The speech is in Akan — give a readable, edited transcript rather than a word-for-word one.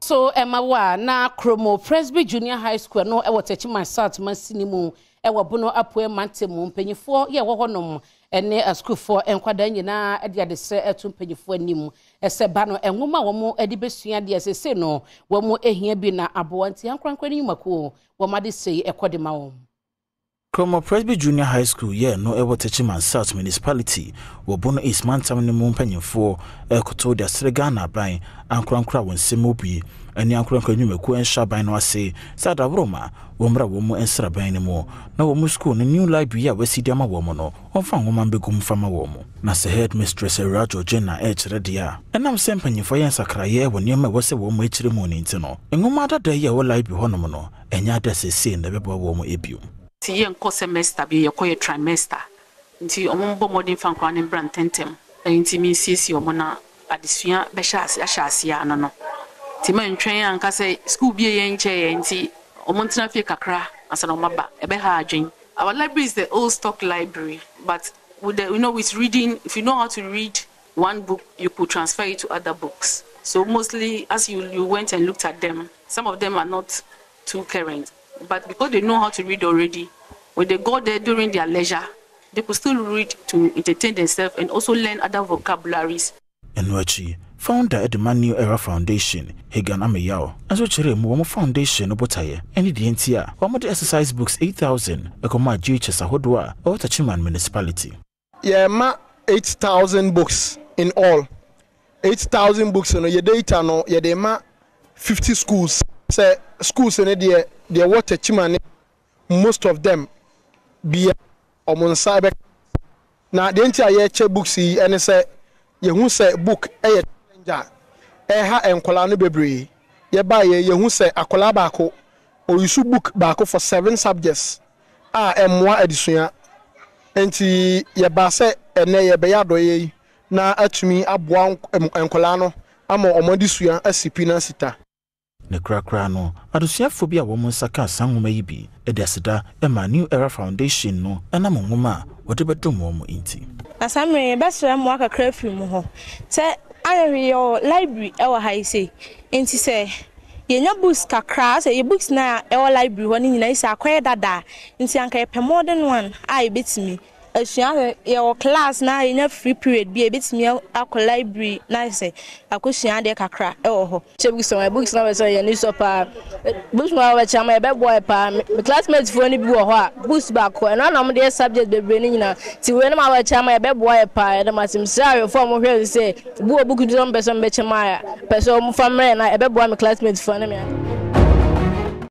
so emawa na Kromo Preby JHS no e wo Techiman South Masinimu e wo bono apoe mantemu mpanyifo ye wo honom ene asukufo enkwada nyina e de adese etu mpanyifo anim ese ba no enwoma wo mo edi besua de sese no wo mo ehia bi na aboanti ankwankwa ni mako wo made sei ekodema wo Kromo Preby JHS ye no ewo Techiman South Municipality wo bono East Mantam ne mu mpanyifo ekoto de asrega na ban ankwankwa won semobi ani ankwankwa nyumeku ensha ban no ase sada broma wo mra wo mu ensra ban ne mu na wo mu school ne new library a wasidi ama wo mu no onfa nwoma begum fama wo mu na se headmistress Rajo Jenna redia enam sempanyifo yen sakraye wo niam wo se wo mu echire mu ne ntino nwoma dada ye wo library hono no enya da sese na bebo wo mu ebiu ti yen ko semester bi ye ko ye trimester nti omombo modern fan kwa ne brand tentem nti mi sisi omona adesua be hyase ya no ti man twen anka say school bi ye nche nti omontina fie kakra asana omaba ebe ha adwen. Our library is the old stock library, but with the, with reading, if you know how to read one book, you could transfer it to other books. So mostly as you went and looked at them, some of them are not too current, but because they know how to read already, when they go there during their leisure, they could still read to entertain themselves and also learn other vocabularies. Enwachi, founder at the New Era Foundation, Hegan Ameyao, and so Cheremu Foundation Obotaye, any DNTia, one of the exercise books 8,000, a Koma JHS Ahodwa, or Techiman Municipality. Yeah, 8,000 books in all. 8,000 books in your data, no, yeah, 50 schools. Say schools in the water Techiman, most of them be on cyber. Now, the entire check books, and say, you say book a ha enkola no bebre ye ba ye hu se akola baako o yusu book baako for 7 subjects emwa adisua enti ye ba se ene ye be yadoye na atumi aboa enkola no ama omodisua asipi na sita ne krakra no adusuafo bi a wo nsaka sanwoma yi bi edasida ema New Era Foundation no na monwoma wode bedom wo mo inti asamre besra mo akakra fi mu ho se ayo library e wa high say enti se yenya books kakra se ye books na e wa library ho ni nyina isa akoye dada enti anka ye modern one ai betimi asua ye class na yenya free period bi e betimi akọ library na se akosua de kakra e wo ho che books na we say ye ni so pa books ma we chama e be boy pa me classmates fo ni bi wo ho a books ba ko na na mo de subject bebre ni nyina ti we na ma we chama e be boy pa e de matim sare fo mo hwe say book do no be so be chama ya person mo family na e be boy me classmates fo na me